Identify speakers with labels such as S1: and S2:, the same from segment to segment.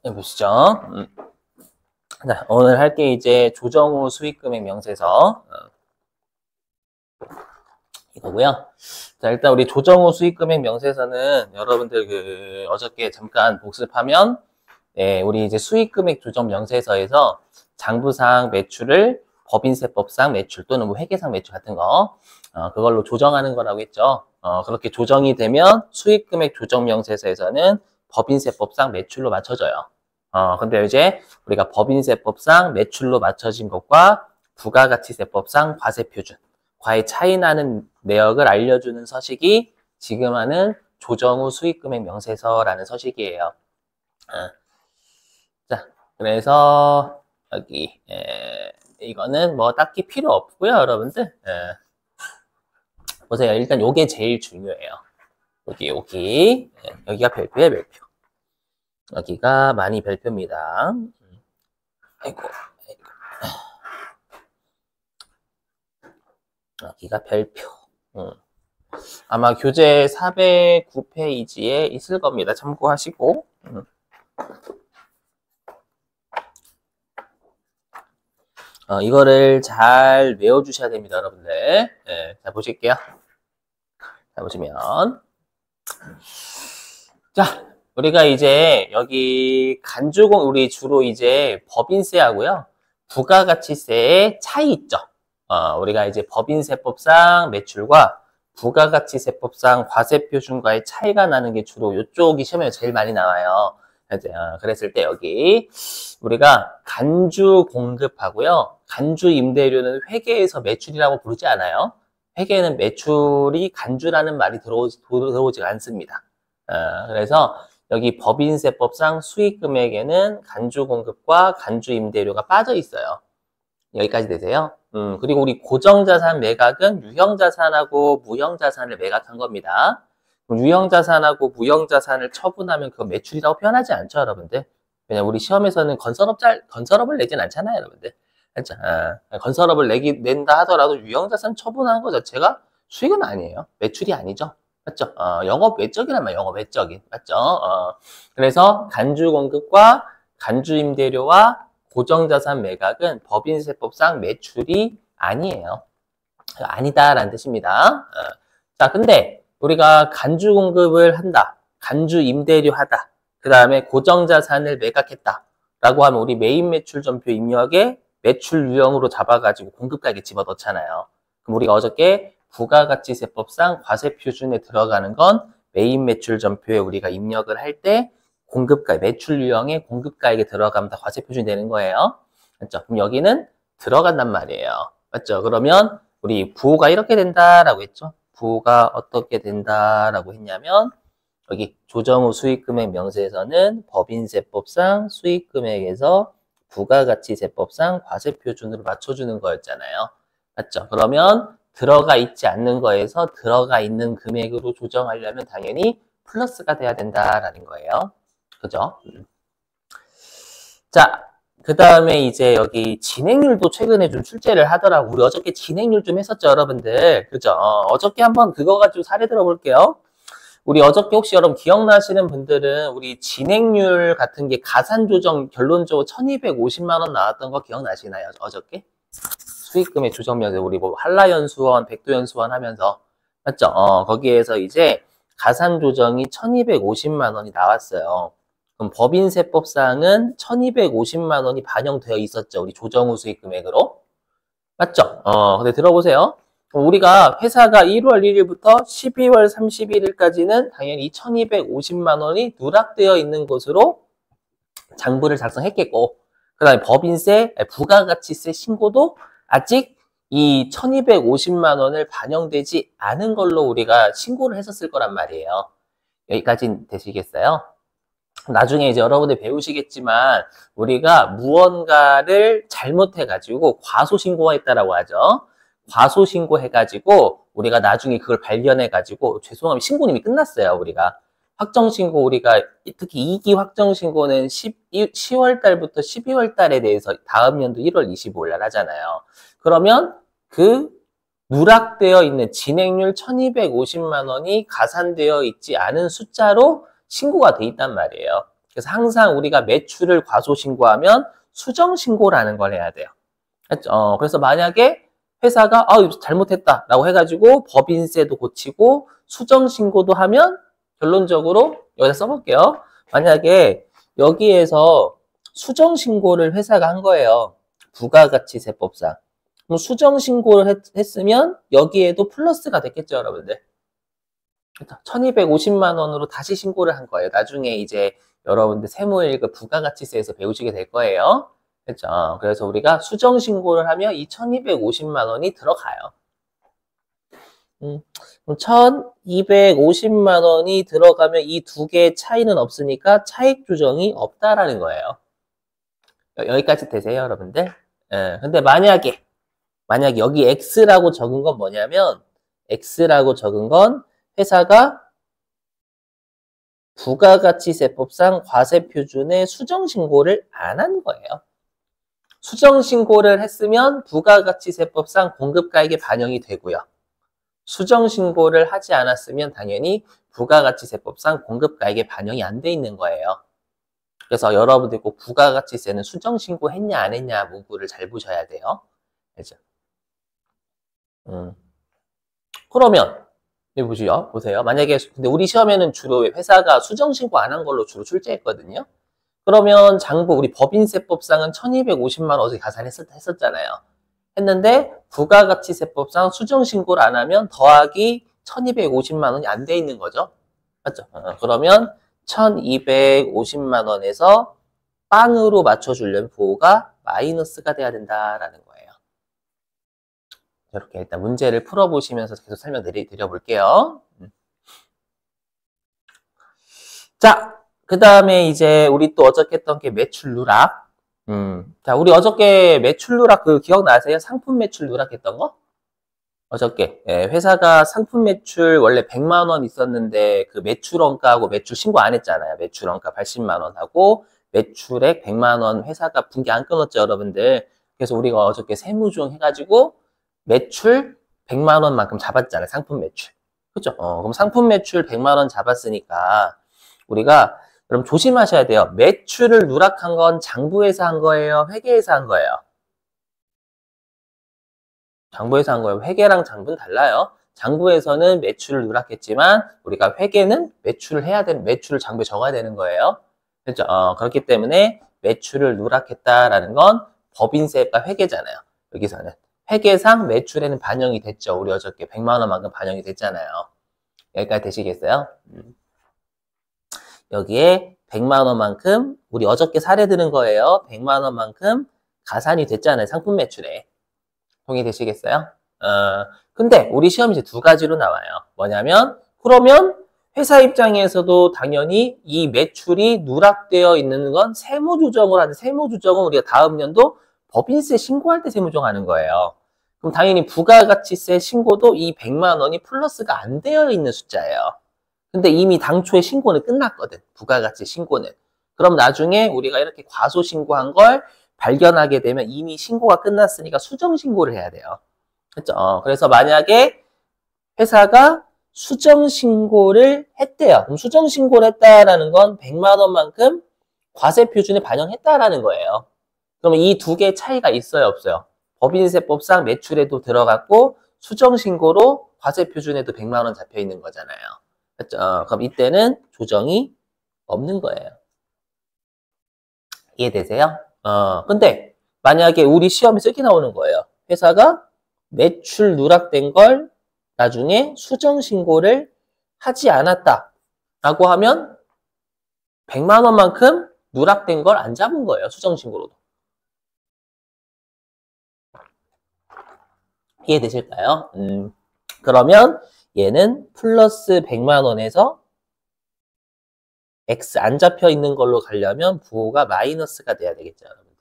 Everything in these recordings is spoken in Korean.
S1: 해보시죠. 자, 오늘 할 게 이제 조정후 수익금액 명세서 이거고요. 자, 일단 우리 조정후 수익금액 명세서는 여러분들 어저께 잠깐 복습하면 우리 이제 수익금액 조정 명세서에서 장부상 매출을 법인세법상 매출 또는 뭐 회계상 매출 같은 거 그걸로 조정하는 거라고 했죠. 그렇게 조정이 되면 수익금액 조정 명세서에서는 법인세법상 매출로 맞춰져요. 근데 이제 우리가 법인세법상 매출로 맞춰진 것과 부가가치세법상 과세표준, 과의 차이 나는 내역을 알려주는 서식이 지금 하는 조정후 수익금액 명세서라는 서식이에요. 자, 그래서 여기 이거는 뭐 딱히 필요 없고요, 여러분들. 보세요. 일단 요게 제일 중요해요. 여기가 별표예요, 별표. 여기가 많이 별표입니다. 아이고. 여기가 별표. 아마 교재 409페이지에 있을 겁니다. 참고하시고. 이거를 잘 외워주셔야 됩니다, 여러분들. 자, 보실게요. 자, 보시면. 자, 우리가 이제 여기 우리 주로 이제 법인세하고요. 부가가치세의 차이 있죠. 우리가 이제 법인세법상 매출과 부가가치세법상 과세표준과의 차이가 나는 게 주로 이쪽이 시험에 제일 많이 나와요. 그랬을 때 여기 우리가 간주 공급하고요. 간주 임대료는 회계에서 매출이라고 부르지 않아요. 회계에는 매출이 간주라는 말이 들어오지 않습니다. 그래서 여기 법인세법상 수익금액에는 간주 공급과 간주 임대료가 빠져 있어요. 여기까지 되세요. 그리고 우리 고정자산 매각은 유형자산하고 무형자산을 매각한 겁니다. 유형자산하고 무형자산을 처분하면 그거 매출이라고 표현하지 않죠, 여러분들? 왜냐면 우리 시험에서는 건설업을 내진 않잖아요, 여러분들. 그렇죠? 건설업을 낸다 하더라도 유형자산 처분하는 것 자체가 수익은 아니에요. 매출이 아니죠. 맞죠? 영업 외적이란 말이에요, 영업 외적인. 맞죠? 그래서 간주 공급과 간주 임대료와 고정자산 매각은 법인세법상 매출이 아니에요. 아니다라는 뜻입니다. 자, 근데 우리가 간주 공급을 한다, 간주 임대료 하다, 그 다음에 고정자산을 매각했다 라고 하면 우리 메인 매출 전표 입력에 매출 유형으로 잡아가지고 공급가액에 집어넣잖아요. 그럼 우리가 어저께 부가가치세법상 과세표준에 들어가는 건 메인 매출 전표에 우리가 입력을 할 때 공급가액, 매출 유형에 공급가액에 들어가면 다 과세표준이 되는 거예요. 맞죠? 그럼 여기는 들어간단 말이에요. 맞죠? 그러면 우리 부호가 이렇게 된다라고 했죠? 부호가 어떻게 된다라고 했냐면 여기 조정후 수익금액 명세에서는 법인세법상 수익금액에서 부가가치세법상 과세표준으로 맞춰주는 거였잖아요. 맞죠? 그러면 들어가 있지 않는 거에서 들어가 있는 금액으로 조정하려면 당연히 플러스가 돼야 된다라는 거예요. 그죠? 자, 그 다음에 이제 여기 진행률도 최근에 좀 출제를 하더라고. 우리 어저께 진행률 좀 했었죠, 여러분들. 그죠? 어저께 한번 그거 가지고 사례 들어볼게요. 우리 어저께 혹시 여러분 기억나시는 분들은 우리 진행률 같은 게 가산조정 결론적으로 1250만 원 나왔던 거 기억나시나요? 어저께? 수익금의 조정면에 우리 뭐 한라연수원, 백도연수원 하면서 맞죠? 거기에서 이제 가산조정이 1250만 원이 나왔어요. 그럼 법인세법상은 1250만 원이 반영되어 있었죠. 우리 조정후 수익금액으로. 맞죠? 근데 들어보세요. 우리가 회사가 1월 1일부터 12월 31일까지는 당연히 1250만 원이 누락되어 있는 것으로 장부를 작성했겠고, 그 다음에 법인세, 부가가치세 신고도 아직 이 1250만 원을 반영되지 않은 걸로 우리가 신고를 했었을 거란 말이에요. 여기까지 되시겠어요? 나중에 이제 여러분들 배우시겠지만 우리가 무언가를 잘못해가지고 과소신고했다라고 하죠. 과소신고해가지고 우리가 나중에 그걸 발견해가지고 죄송하면 신고는 이미 끝났어요. 우리가 확정신고 우리가 특히 2기 확정신고는 10월 달부터 12월 달에 대해서 다음 연도 1월 25일 날 하잖아요. 그러면 그 누락되어 있는 진행률 1250만 원이 가산되어 있지 않은 숫자로 신고가 돼 있단 말이에요. 그래서 항상 우리가 매출을 과소신고하면 수정신고라는 걸 해야 돼요. 그래서 만약에 회사가 잘못했다라고 해가지고 법인세도 고치고 수정신고도 하면 결론적으로 여기다 써볼게요. 만약에 여기에서 수정신고를 회사가 한 거예요. 부가가치세법상. 그럼 수정신고를 했으면 여기에도 플러스가 됐겠죠, 여러분들. 1250만 원으로 다시 신고를 한 거예요. 나중에 이제 여러분들 세무일급 부가가치세에서 배우시게 될 거예요. 그렇죠? 그래서 우리가 수정신고를 하면 이 1250만 원이 들어가요. 1250만 원이 들어가면 이 두 개의 차이는 없으니까 차익 조정이 없다라는 거예요. 여기까지 되세요, 여러분들? 근데 만약에 여기 X라고 적은 건 뭐냐면 X라고 적은 건 회사가 부가가치세법상 과세표준의 수정신고를 안 한 거예요. 수정신고를 했으면 부가가치세법상 공급가액에 반영이 되고요. 수정신고를 하지 않았으면 당연히 부가가치세법상 공급가액에 반영이 안 돼 있는 거예요. 그래서 여러분들 꼭 부가가치세는 수정신고 했냐 안 했냐 문구를 잘 보셔야 돼요. 알죠? 그러면 여기 보세요. 만약에 근데 우리 시험에는 주로 회사가 수정신고 안 한 걸로 주로 출제했거든요. 그러면 장부 우리 법인세법상은 1250만 원 어제 가산했었잖아요. 했는데 부가가치세법상 수정신고를 안 하면 더하기 1250만 원이 안 돼 있는 거죠. 맞죠? 그러면 1250만 원에서 빵으로 맞춰주려면 부호가 마이너스가 돼야 된다라는 거예요. 이렇게 일단 문제를 풀어보시면서 계속 설명드려볼게요. 자, 그 다음에 이제 우리 또 어저께 했던 게 매출 누락. 자, 우리 어저께 매출 누락 기억나세요? 상품 매출 누락 했던 거? 어저께 회사가 상품 매출 원래 100만 원 있었는데 그 매출 원가하고 매출 신고 안 했잖아요. 매출 원가 80만 원 하고 매출액 100만 원 회사가 분기 안 끊었죠, 여러분들. 그래서 우리가 어저께 세무조정 해가지고 매출 100만 원만큼 잡았잖아요. 상품 매출. 그죠? 그럼 상품 매출 100만 원 잡았으니까 우리가 그럼 조심하셔야 돼요. 매출을 누락한 건 장부에서 한 거예요? 회계에서 한 거예요? 장부에서 한 거예요. 회계랑 장부는 달라요. 장부에서는 매출을 누락했지만 우리가 회계는 매출을 해야 되는 매출을 장부에 적어야 되는 거예요. 그렇죠? 그렇기 때문에 매출을 누락했다라는 건 법인세가 회계잖아요. 여기서는 회계상 매출에는 반영이 됐죠. 우리 어저께 100만 원만큼 반영이 됐잖아요. 여기까지 되시겠어요? 여기에 100만 원만큼 우리 어저께 사례 들은 거예요. 100만 원만큼 가산이 됐잖아요. 상품 매출에. 동의되시겠어요? 근데 우리 시험이 이제 두 가지로 나와요. 뭐냐면 그러면 회사 입장에서도 당연히 이 매출이 누락되어 있는 건 세무조정을 하는 세무조정은 우리가 다음 년도 법인세 신고할 때 세무조정하는 거예요. 그럼 당연히 부가가치세 신고도 이 100만 원이 플러스가 안 되어 있는 숫자예요. 근데 이미 당초에 신고는 끝났거든. 부가가치 신고는. 그럼 나중에 우리가 이렇게 과소신고한 걸 발견하게 되면 이미 신고가 끝났으니까 수정신고를 해야 돼요. 그렇죠? 그래서 만약에 회사가 수정신고를 했대요. 그럼 수정신고를 했다라는 건 100만 원만큼 과세표준에 반영했다라는 거예요. 그러면 이 두 개의 차이가 있어요, 없어요? 법인세법상 매출에도 들어갔고 수정신고로 과세표준에도 100만 원 잡혀 있는 거잖아요. 그렇죠? 그럼 이때는 조정이 없는 거예요. 이해되세요? 근데 만약에 우리 시험에서 이렇게 나오는 거예요. 회사가 매출 누락된 걸 나중에 수정신고를 하지 않았다라고 하면 100만 원만큼 누락된 걸 안 잡은 거예요. 수정신고로도. 이해되실까요? 그러면 얘는 플러스 100만 원에서 X 안 잡혀 있는 걸로 가려면 부호가 마이너스가 돼야 되겠죠, 여러분들.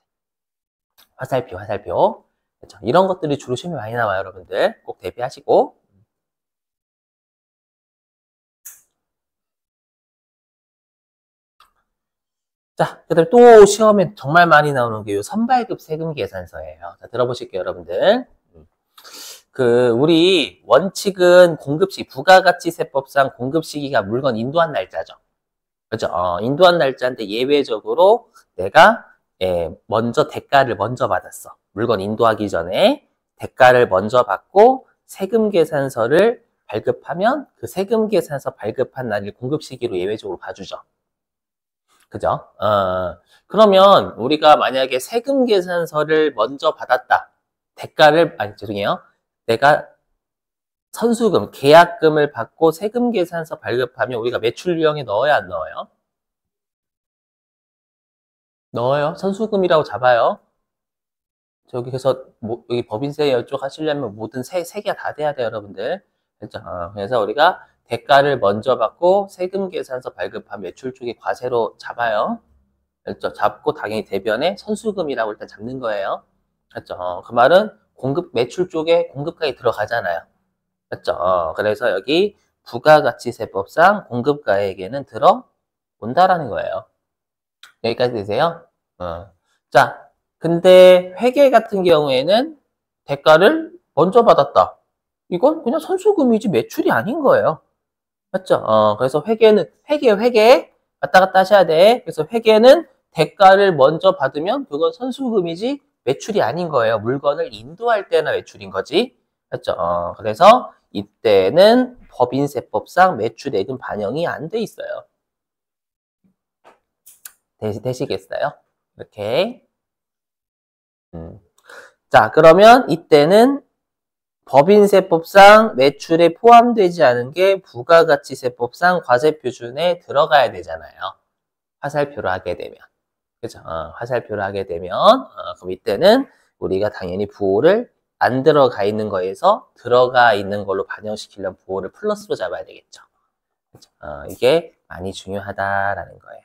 S1: 화살표. 그렇죠? 이런 것들이 주로 시험에 많이 나와요, 여러분들. 꼭 대비하시고. 자, 그 다음에 또 시험에 정말 많이 나오는 게 요 선발급 세금 계산서예요. 자, 들어보실게요, 여러분들. 우리 원칙은 공급시, 부가가치세법상 공급 시기가 물건 인도한 날짜죠. 그죠? 인도한 날짜인데 예외적으로 내가 먼저 대가를 먼저 받았어. 물건 인도하기 전에 대가를 먼저 받고 세금 계산서를 발급하면 그 세금 계산서 발급한 날을 공급 시기로 예외적으로 봐주죠. 그죠? 그러면 우리가 만약에 세금 계산서를 먼저 받았다. 죄송해요. 내가 선수금, 계약금을 받고 세금 계산서 발급하면 우리가 매출 유형에 넣어야 안 넣어요? 넣어요. 선수금이라고 잡아요. 저기 그래서 여기 법인세 이쪽 하시려면 모든 세 개가 다 돼야 돼요, 여러분들. 그렇죠? 그래서 우리가 대가를 먼저 받고 세금 계산서 발급한 매출 쪽에 과세로 잡아요. 그렇죠? 잡고 당연히 대변에 선수금이라고 일단 잡는 거예요. 그렇죠? 그 말은 매출 쪽에 공급가에 들어가잖아요. 그렇죠? 그래서 여기 부가가치세법상 공급가액에는 들어온다라는 거예요. 여기까지 되세요? 자, 근데 회계 같은 경우에는 대가를 먼저 받았다. 이건 그냥 선수금이지 매출이 아닌 거예요. 맞죠? 그래서 회계 왔다 갔다 하셔야 돼. 그래서 회계는 대가를 먼저 받으면 그건 선수금이지 매출이 아닌 거예요. 물건을 인도할 때나 매출인 거지. 맞죠? 그래서 이때는 법인세법상 매출액은 반영이 안 돼 있어요. 되시겠어요? 이렇게. 자, 그러면 이때는 법인세법상 매출에 포함되지 않은 게 부가가치세법상 과세표준에 들어가야 되잖아요. 화살표로 하게 되면. 그죠? 화살표로 하게 되면, 그럼 이때는 우리가 당연히 부호를 안 들어가 있는 거에서 들어가 있는 걸로 반영시키려면 부호를 플러스로 잡아야 되겠죠. 그죠? 이게 많이 중요하다라는 거예요.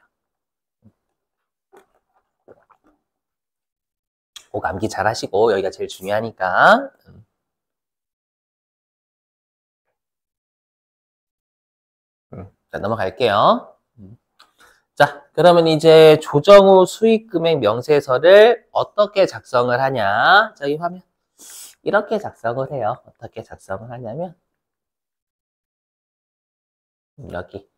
S1: 꼭 암기 잘 하시고, 여기가 제일 중요하니까. 자, 넘어갈게요. 자, 그러면 이제 조정 후 수익금액 명세서를 어떻게 작성을 하냐? 자, 이 화면. 이렇게 작성을 해요. 어떻게 작성을 하냐면, 여기.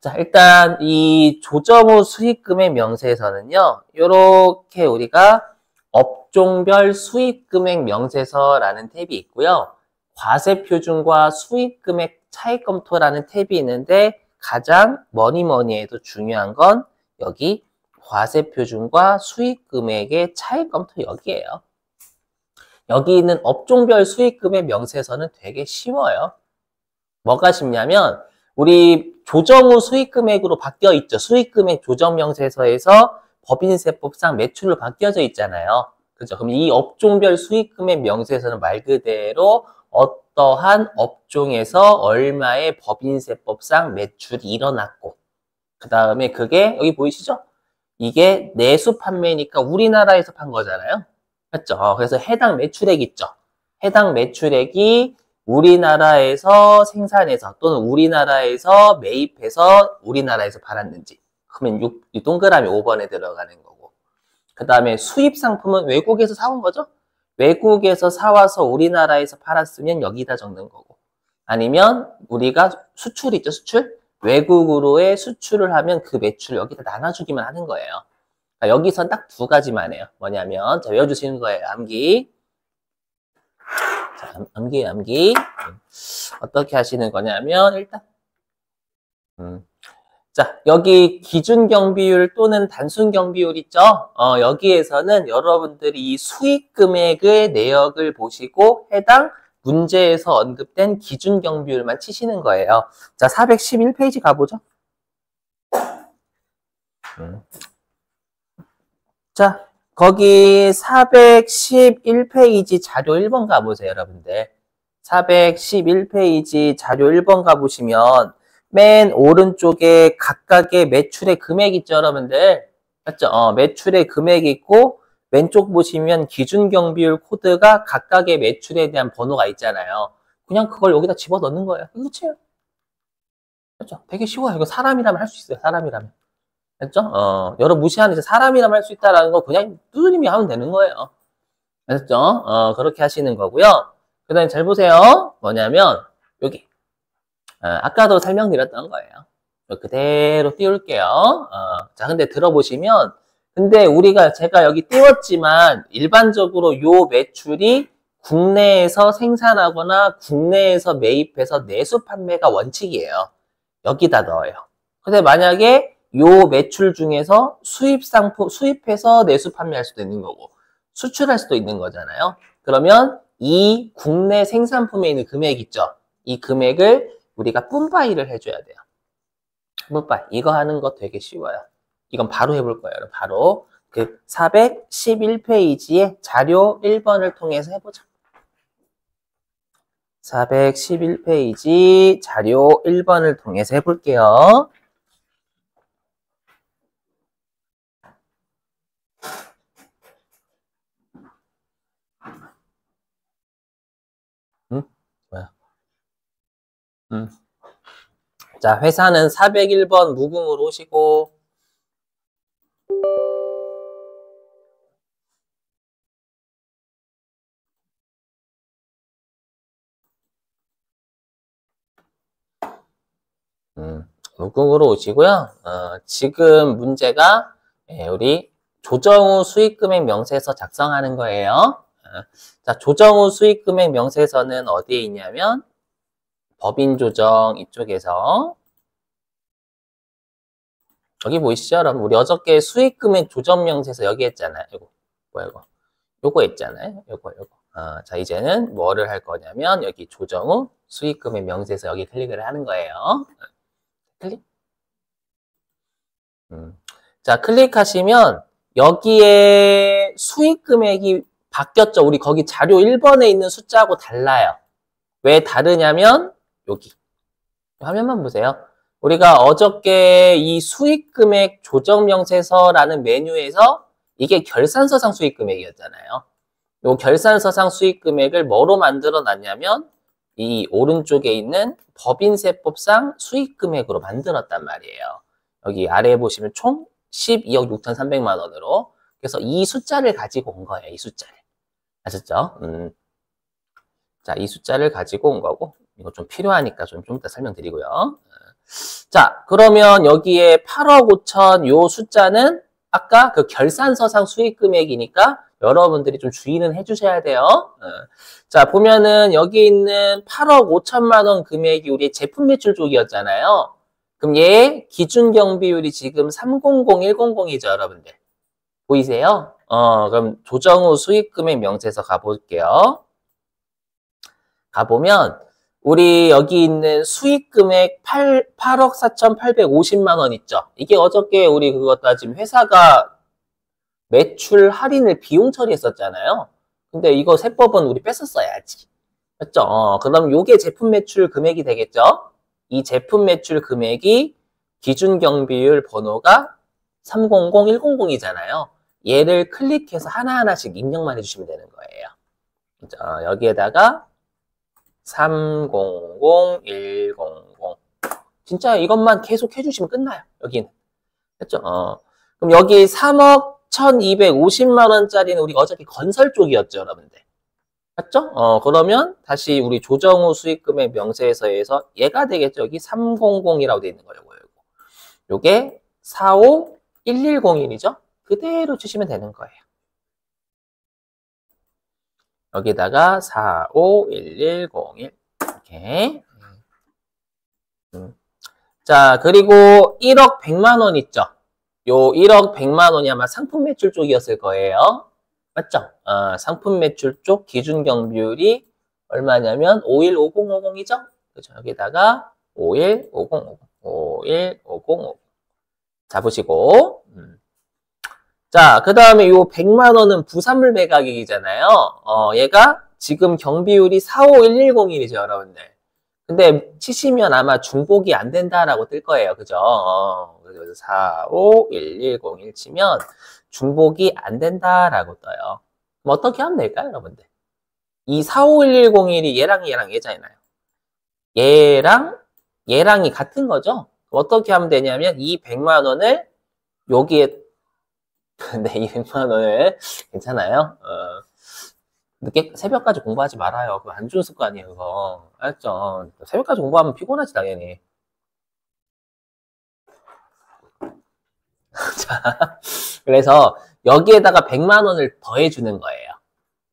S1: 자, 일단 이 조정 후 수익금액 명세서는요, 요렇게 우리가 업종별 수익금액 명세서라는 탭이 있고요. 과세표준과 수익금액 차익검토라는 탭이 있는데 가장 뭐니 해도 중요한 건 여기 과세표준과 수익금액의 차익검토 여기에요. 여기 있는 업종별 수익금액 명세서는 되게 쉬워요. 뭐가 쉽냐면 우리 조정 후 수익금액으로 바뀌어 있죠. 수익금액 조정명세서에서 법인세법상 매출로 바뀌어져 있잖아요. 그죠? 그럼 이 업종별 수익금액 명세서는 말 그대로 어떠한 업종에서 얼마의 법인세법상 매출이 일어났고 그 다음에 그게 여기 보이시죠? 이게 내수 판매니까 우리나라에서 판 거잖아요. 맞죠? 그래서 해당 매출액 있죠. 해당 매출액이 우리나라에서 생산해서 또는 우리나라에서 매입해서 우리나라에서 팔았는지 그러면 이 동그라미 5번에 들어가는 거고 그 다음에 수입 상품은 외국에서 사온 거죠. 외국에서 사와서 우리나라에서 팔았으면 여기다 적는 거고 아니면 우리가 수출 있죠. 수출 외국으로의 수출을 하면 그 매출 여기다 나눠주기만 하는 거예요. 그러니까 여기선 딱 두 가지만 해요. 뭐냐면 자, 외워주시는 거예요. 암기. 자, 암기. 어떻게 하시는 거냐면 일단 자, 여기 기준 경비율 또는 단순 경비율 있죠? 여기에서는 여러분들이 이 수익 금액의 내역을 보시고 해당 문제에서 언급된 기준 경비율만 치시는 거예요. 자, 411페이지 가보죠. 자, 거기 411페이지 자료 1번 가보세요, 여러분들. 411페이지 자료 1번 가보시면 맨 오른쪽에 각각의 매출의 금액 있죠, 여러분들. 맞죠? 매출의 금액이 있고 왼쪽 보시면 기준 경비율 코드가 각각의 매출에 대한 번호가 있잖아요. 그냥 그걸 여기다 집어넣는 거예요. 이거 끝이에요. 그렇죠? 되게 쉬워요. 이거 사람이라면 할 수 있어요. 사람이라면. 됐죠? 여러 무시하는 이제 사람이라면 할 수 있다라는 거 그냥 뚜드님이 하면 되는 거예요. 됐죠? 그렇게 하시는 거고요. 그 다음에 잘 보세요. 뭐냐면 여기 아까도 설명드렸던 거예요. 그대로 띄울게요. 자, 근데 들어보시면, 근데 제가 여기 띄웠지만, 일반적으로 요 매출이 국내에서 생산하거나 국내에서 매입해서 내수 판매가 원칙이에요. 여기다 넣어요. 근데 만약에 요 매출 중에서 수입해서 내수 판매할 수도 있는 거고, 수출할 수도 있는 거잖아요. 그러면 이 국내 생산품에 있는 금액 있죠? 이 금액을 우리가 분바이를 해줘야 돼요. 분바이. 이거 하는 거 되게 쉬워요. 이건 바로 해볼 거예요. 바로 그 411페이지의 자료 1번을 통해서 해보자. 411페이지 자료 1번을 통해서 해볼게요. 뭐야? 자, 회사는 401번 무궁으로 오시고, 무궁으로 오시고요. 지금 문제가 우리 조정후 수익금액 명세서 작성하는 거예요. 자, 조정후 수익금액 명세서는 어디에 있냐면 법인조정 이쪽에서 여기 보이시죠? 여러분 우리 어저께 수익금액 조정 명세서 여기 했잖아요. 이거 뭐야 이거? 요거 했잖아요. 요거. 자, 이제는 뭐를 할 거냐면 여기 조정후 수익금액 명세서 여기 클릭을 하는 거예요. 클릭. 자, 클릭하시면 여기에 수익 금액이 바뀌었죠. 우리 거기 자료 1번에 있는 숫자하고 달라요. 왜 다르냐면 여기 화면만 보세요. 우리가 어저께 이 수익 금액 조정 명세서라는 메뉴에서 이게 결산서상 수익 금액이었잖아요. 이 결산서상 수익 금액을 뭐로 만들어 놨냐면 이 오른쪽에 있는 법인세법상 수익 금액으로 만들었단 말이에요. 여기 아래에 보시면 총 12억 6,300만 원으로. 그래서 이 숫자를 가지고 온 거예요. 이 숫자를. 아셨죠? 자, 이 숫자를 가지고 온 거고, 이거 좀 필요하니까 좀 이따 설명드리고요. 자, 그러면 여기에 8억 5천 요 숫자는 아까 그 결산서상 수익 금액이니까 여러분들이 좀 주의는 해주셔야 돼요. 자, 보면은 여기 있는 8억 5천만 원 금액이 우리 제품 매출 쪽이었잖아요. 그럼 얘 기준 경비율이 지금 300100이죠, 여러분들. 보이세요? 그럼 조정 후 수익 금액 명세서 가볼게요. 가보면 우리 여기 있는 수익 금액 8억 4,850만 원 있죠? 이게 어저께 우리 그거 따지면 회사가 매출 할인을 비용 처리했었잖아요. 근데 이거 세법은 우리 뺐었어야지. 맞죠? 그럼 요게 제품 매출 금액이 되겠죠? 이 제품 매출 금액이 기준 경비율 번호가 300100이잖아요. 얘를 클릭해서 하나하나씩 입력만 해주시면 되는 거예요. 자, 여기에다가 300100. 진짜 이것만 계속 해주시면 끝나요. 여기는. 됐죠? 그럼 여기 3억 1250만 원짜리는 우리 어저께 건설 쪽이었죠, 여러분들. 맞죠? 그러면 다시 우리 조정후 수익금액 명세서에서 얘가 되겠죠. 여기 300이라고 되어 있는 거예요. 요게 45110이죠. 그대로 주시면 되는 거예요. 여기다가 45110 이렇게. 자, 그리고 1억 100만 원 있죠. 요 1억 100만 원이 아마 상품 매출 쪽이었을 거예요. 맞죠? 상품 매출 쪽 기준 경비율이 얼마냐면 515050이죠? 그죠? 여기다가 515050 잡으시고. 자, 그 다음에 요 100만 원은 부산물 매각액이잖아요. 얘가 지금 경비율이 45110이죠, 여러분들. 근데 치시면 아마 중복이 안 된다라고 뜰 거예요. 그죠? 그래서 45110일 치면 중복이 안 된다라고 떠요. 그럼 어떻게 하면 될까요, 여러분들? 이 45110일이 얘랑 얘잖아요. 얘랑이 같은 거죠? 어떻게 하면 되냐면 이 100만 원을 여기에 네, 200만 원을 괜찮아요? 늦게 새벽까지 공부하지 말아요. 그거 안 좋은 습관이에요, 그거. 알죠? 새벽까지 공부하면 피곤하지, 당연히. 그래서 여기에다가 100만 원을 더해주는 거예요.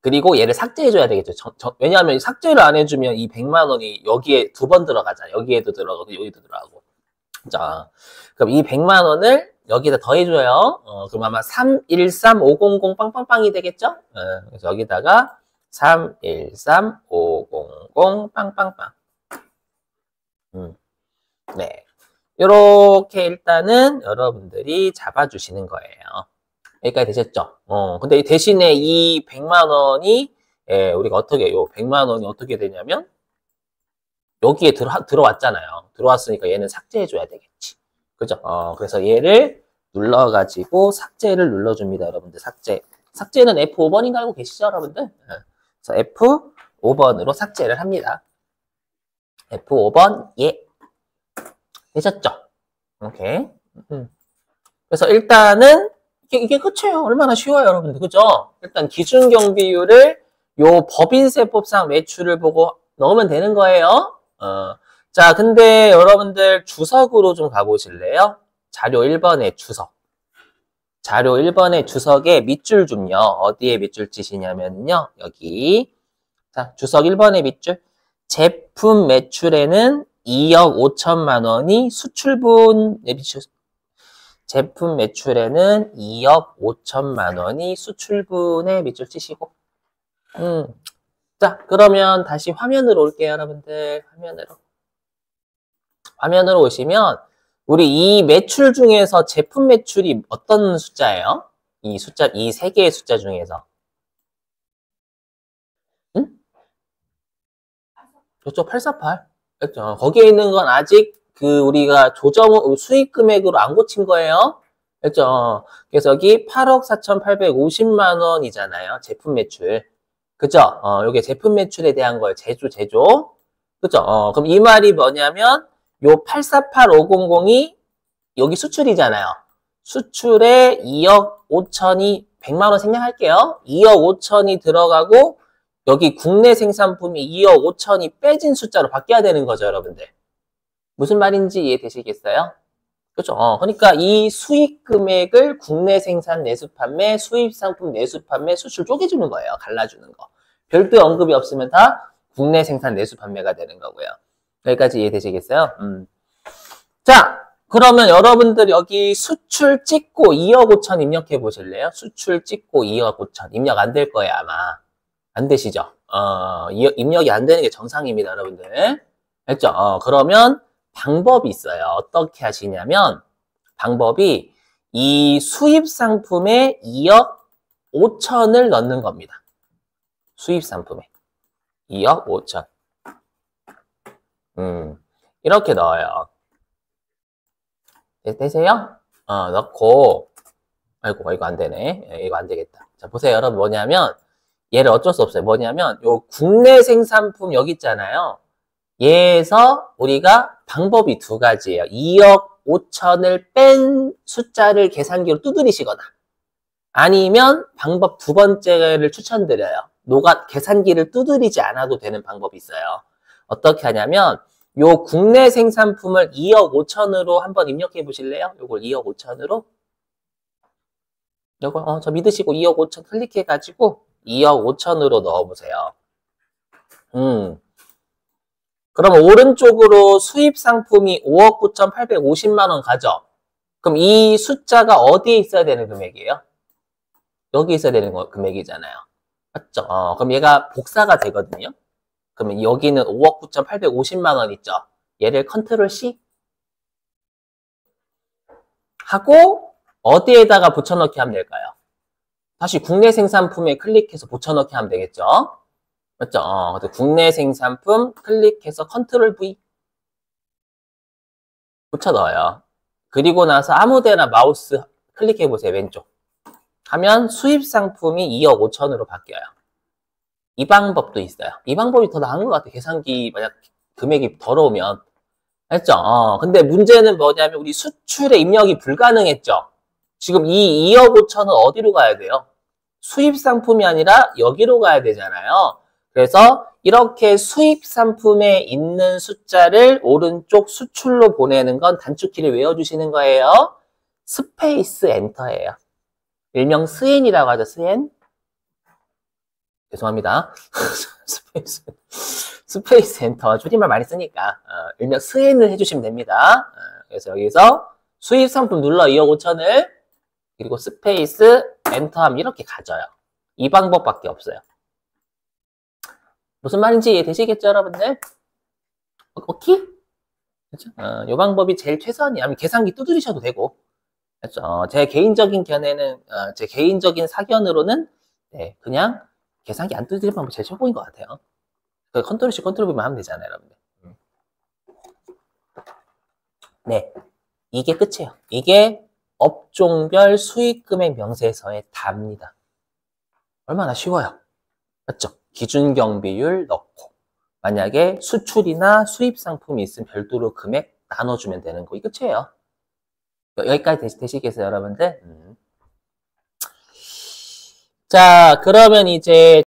S1: 그리고 얘를 삭제해줘야 되겠죠. 왜냐하면 삭제를 안 해주면 이 100만 원이 여기에 두 번 들어가잖아요. 여기에도 들어가고 여기도 들어가고. 자, 그럼 이 100만 원을 여기다 더해줘요. 그럼 아마 313500 빵빵빵이 되겠죠? 그래서 여기다가 313500 빵빵빵. 네. 요렇게 일단은 여러분들이 잡아주시는 거예요. 여기까지 되셨죠? 근데 대신에 이 100만 원이, 예, 우리가 어떻게, 요 100만 원이 어떻게 되냐면, 여기에 들어왔잖아요. 들어왔으니까 얘는 삭제해줘야 되겠지. 그죠? 그래서 얘를 눌러가지고 삭제를 눌러줍니다, 여러분들. 삭제는 F5번인가 알고 계시죠, 여러분들? 그래서 F5번으로 삭제를 합니다. F5번, 예. 되셨죠? 오케이. 그래서 일단은, 이게 끝이에요. 얼마나 쉬워요, 여러분들. 그죠? 일단 기준경비율을 요 법인세법상 매출을 보고 넣으면 되는 거예요. 자, 근데 여러분들 주석으로 좀 가보실래요? 자료 1번의 주석. 자료 1번의 주석에 밑줄 좀요. 어디에 밑줄 치시냐면요. 여기. 자, 주석 1번의 밑줄. 제품 매출에는 2억 5천만 원이 수출분, 제품 매출에는 2억 5천만 원이 수출분에 밑줄 치시고. 자, 그러면 다시 화면으로 올게요, 여러분들. 화면으로 오시면, 우리 이 매출 중에서 제품 매출이 어떤 숫자예요? 이 세 개의 숫자 중에서. 응? 이쪽 848. 그렇죠. 거기에 있는 건 아직 우리가 수익 금액으로 안 고친 거예요. 그렇죠. 그래서 여기 8억 4,850만 원이잖아요. 제품 매출. 그죠? 요게 제품 매출에 대한 거예요. 제조. 그죠? 그럼 이 말이 뭐냐면, 요 848500이 여기 수출이잖아요. 수출에 2억 5천이 100만 원 생략할게요. 2억 5천이 들어가고, 여기 국내 생산품이 2억 5천이 빼진 숫자로 바뀌어야 되는 거죠, 여러분들. 무슨 말인지 이해되시겠어요? 그렇죠? 그러니까 이 수익 금액을 국내 생산 내수 판매, 수입 상품 내수 판매, 수출 쪼개주는 거예요. 갈라주는 거. 별도의 언급이 없으면 다 국내 생산 내수 판매가 되는 거고요. 여기까지 이해되시겠어요? 자, 그러면 여러분들 여기 수출 찍고 2억 5천 입력해 보실래요? 수출 찍고 2억 5천. 입력 안 될 거예요, 아마. 안 되시죠? 입력이 안 되는 게 정상입니다, 여러분들. 됐죠? 그러면 방법이 있어요. 어떻게 하시냐면, 방법이 이 수입 상품에 2억 5천을 넣는 겁니다. 수입 상품에 2억 5천. 이렇게 넣어요. 되세요? 넣고, 아이고, 이거 안 되네. 이거 안 되겠다. 자, 보세요, 여러분. 뭐냐면, 얘를 어쩔 수 없어요. 뭐냐면, 요 국내 생산품 여기 있잖아요. 얘에서 우리가 방법이 두 가지예요. 2억 5천을 뺀 숫자를 계산기로 두드리시거나, 아니면 방법 두 번째를 추천드려요. 계산기를 두드리지 않아도 되는 방법이 있어요. 어떻게 하냐면, 요 국내 생산품을 2억 5천으로 한번 입력해 보실래요? 요걸 2억 5천으로. 요거, 저 믿으시고 2억 5천 클릭해가지고 2억 5천으로 넣어보세요. 그러면 오른쪽으로 수입 상품이 5억 9,850만 원 가죠? 그럼 이 숫자가 어디에 있어야 되는 금액이에요? 여기 있어야 되는 금액이잖아요. 맞죠? 그럼 얘가 복사가 되거든요. 그러면 여기는 5억 9,850만 원 있죠? 얘를 컨트롤 C 하고 어디에다가 붙여넣기 하면 될까요? 다시 국내 생산품에 클릭해서 붙여넣기 하면 되겠죠? 맞죠? 국내 생산품 클릭해서 컨트롤 V 붙여넣어요. 그리고 나서 아무데나 마우스 클릭해보세요. 왼쪽. 하면 수입 상품이 2억 5천으로 바뀌어요. 이 방법도 있어요. 이 방법이 더 나은 것 같아요. 계산기 만약 금액이 더러우면. 했죠? 근데 문제는 뭐냐면 우리 수출에 입력이 불가능했죠? 지금 이 2억 5천은 어디로 가야 돼요? 수입 상품이 아니라 여기로 가야 되잖아요. 그래서 이렇게 수입 상품에 있는 숫자를 오른쪽 수출로 보내는 건 단축키를 외워주시는 거예요. 스페이스 엔터예요. 일명 스엔이라고 하죠. 스엔. 죄송합니다. 스페이스 엔터. 줄임말 많이 쓰니까. 일명 스엔을 해주시면 됩니다. 그래서 여기서 수입 상품 눌러 2억 5천을 그리고 스페이스 엔터 하면 이렇게 가져요. 이 방법밖에 없어요. 무슨 말인지 이해되시겠죠, 여러분들? 오케이? 그렇죠? 이 방법이 제일 최선이야. 아니면 계산기 두드리셔도 되고. 그렇죠? 제 개인적인 견해는, 제 개인적인 사견으로는, 네, 그냥 계산기 안 두드리는 방법이 제일 최고인 것 같아요. 컨트롤 C, 컨트롤 V만 하면 되잖아요, 여러분들. 네. 이게 끝이에요. 이게 업종별 수익금액 명세서의 답니다. 얼마나 쉬워요. 맞죠? 기준경비율 넣고 만약에 수출이나 수입 상품이 있으면 별도로 금액 나눠주면 되는 거. 이게 끝이에요. 여기까지 되시겠어요, 여러분들? 자, 그러면 이제